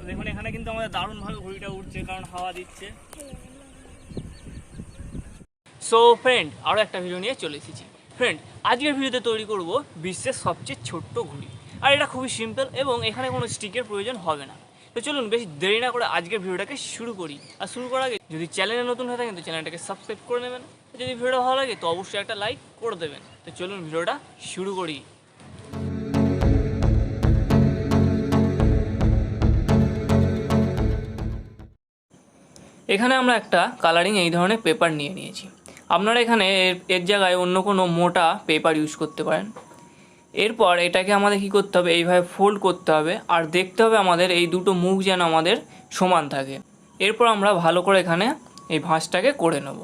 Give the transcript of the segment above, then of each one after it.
দেখুন এখানে কিন্তু আমাদের দারুণভাবে ঘুড়িটা উঠছে, কারণ হাওয়া দিচ্ছে। সো ফ্রেন্ড, আরও একটা ভিডিও নিয়ে চলে এসেছি। ফ্রেন্ড, আজকের ভিডিওতে তৈরি করব বিশ্বের সবচেয়ে ছোট্ট ঘুড়ি। আর এটা খুবই সিম্পল এবং এখানে কোনো স্টিকের প্রয়োজন হবে না। তো চলুন বেশি দেরি না করে আজকের ভিডিওটাকে শুরু করি। আর শুরু করার আগে যদি চ্যানেলে নতুন হয়ে থাকেন তো চ্যানেলটাকে সাবস্ক্রাইব করে নেবেন। যদি ভিডিও ভালো লাগে তো অবশ্যই একটা লাইক করে দেবেন। তো চলুন ভিডিওটা শুরু করি। এখানে আমরা একটা কালারিং এই ধরনের পেপার নিয়ে নিয়েছি। আপনারা এখানে এর জায়গায় অন্য কোনো মোটা পেপার ইউজ করতে পারেন। এরপর এটাকে আমাদের কী করতে হবে, এইভাবে ফোল্ড করতে হবে আর দেখতে হবে আমাদের এই দুটো মুখ যেন আমাদের সমান থাকে। এরপর আমরা ভালো করে এখানে এই ভাঁজটাকে করে নেব।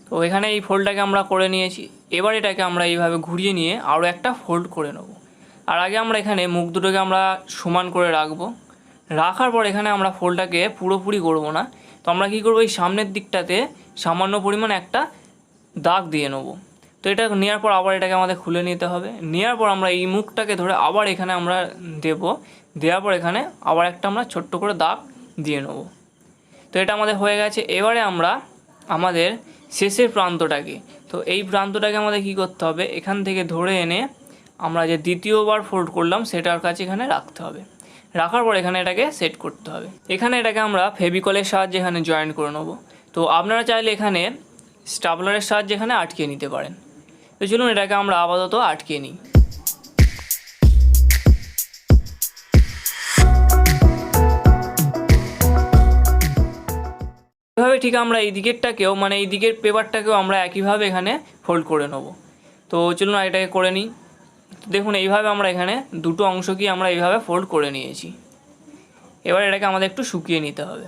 তো এখানে এই ফোল্ডটাকে আমরা করে নিয়েছি। এবার এটাকে আমরা এইভাবে ঘুরিয়ে নিয়ে আরও একটা ফোল্ড করে নেব। আর আগে আমরা এখানে মুখ দুটোকে আমরা সমান করে রাখবো। রাখার পর এখানে আমরা ফোল্ডটাকে পুরোপুরি করব না। তো আমরা কী করবো, এই সামনের দিকটাতে সামান্য পরিমাণ একটা দাগ দিয়ে নেব। তো এটা নেওয়ার পর আবার এটাকে আমাদের খুলে নিতে হবে। নেওয়ার পর আমরা এই মুখটাকে ধরে আবার এখানে আমরা দেওয়ার পর এখানে আবার একটা আমরা ছোট্ট করে দাগ দিয়ে নেব। তো এটা আমাদের হয়ে গেছে। এবারে আমরা আমাদের শেষের প্রান্তটাকে, তো এই প্রান্তটাকে আমাদের কী করতে হবে, এখান থেকে ধরে এনে আমরা যে দ্বিতীয়বার ফোল্ড করলাম সেটার কাছে এখানে রাখতে হবে। রাখার পর এখানে এটাকে সেট করতে হবে। এখানে এটাকে আমরা ফেভিকলের সাহায্যে এখানে জয়েন করে নেব। তো আপনারা চাইলে এখানে স্টাপলারের সাহায্যে এখানে আটকে নিতে পারেন। তো চলুন এটাকে আমরা আপাতত আটকে নিই। এভাবে ঠিক আমরা এই দিকেরটাকেও মানে এই দিকের পেপারটাকেও আমরা একইভাবে এখানে ফোল্ড করে নেব। তো চলুন এটাকে করে নিই। দেখুন এইভাবে আমরা এখানে দুটো অংশকেই আমরা এইভাবে ফোল্ড করে নিয়েছি। এবার এটাকে আমাদের একটু শুকিয়ে নিতে হবে।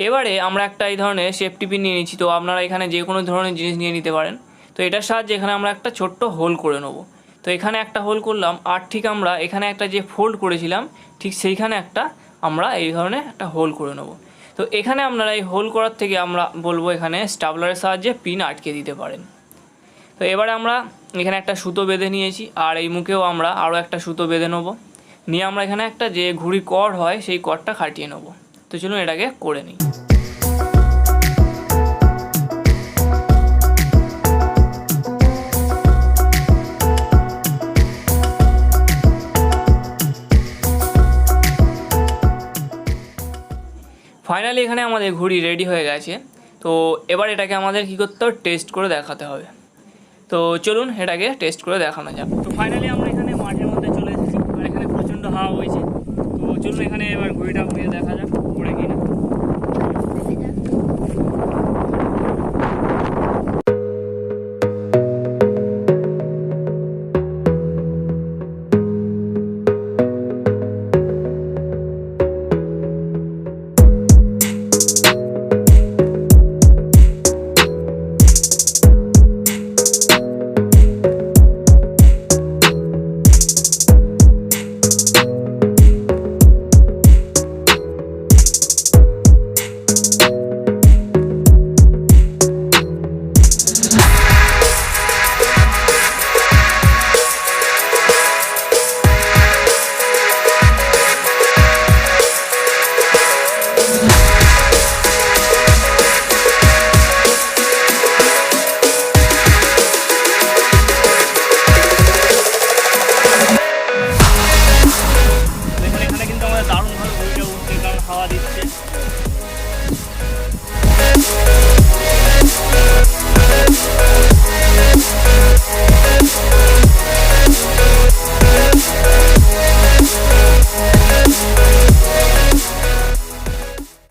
এবারে আমরা একটা এই ধরনের সেফটি পিন নিয়ে নিচ্ছি। তো আপনারা এখানে যে কোনো ধরনের জিনিস নিয়ে নিতে পারেন। তো এটার সাহায্যে এখানে আমরা একটা ছোট্ট হোল করে নেব। তো এখানে একটা হোল করলাম আর ঠিক আমরা এখানে একটা যে ফোল্ড করেছিলাম ঠিক সেইখানে একটা আমরা এই ধরনের একটা হোল করে নেব। তো এখানে আপনারা এই হোল করার থেকে আমরা বলবো এখানে স্টাবলারের সাহায্যে পিন আটকে দিতে পারেন। তো এবারে আমরা এখানে একটা সুতো বেঁধে নিয়েছি আর এই মুখেও আমরা আরও একটা সুতো বেঁধে নেব। নিয়ে আমরা এখানে একটা যে ঘুড়ি কর্ড হয় সেই কর্ডটা খাটিয়ে নেব। তো চলুন এটাকে করে নিই। ফাইনালি এখানে আমাদের ঘুড়ি রেডি হয়ে গেছে। তো এবার এটাকে আমাদের কী করতে হবে, টেস্ট করে দেখাতে হবে। তো চলুন এটাকে টেস্ট করে দেখানো যাক। তো ফাইনালি আমরা এখানে মাঠের মধ্যে চলে এসেছি আর এখানে প্রচণ্ড হাওয়া হয়েছে। তো চলুন এখানে এবার ঘুড়িটা উড়িয়ে দেখা যাক পড়ে কিনা।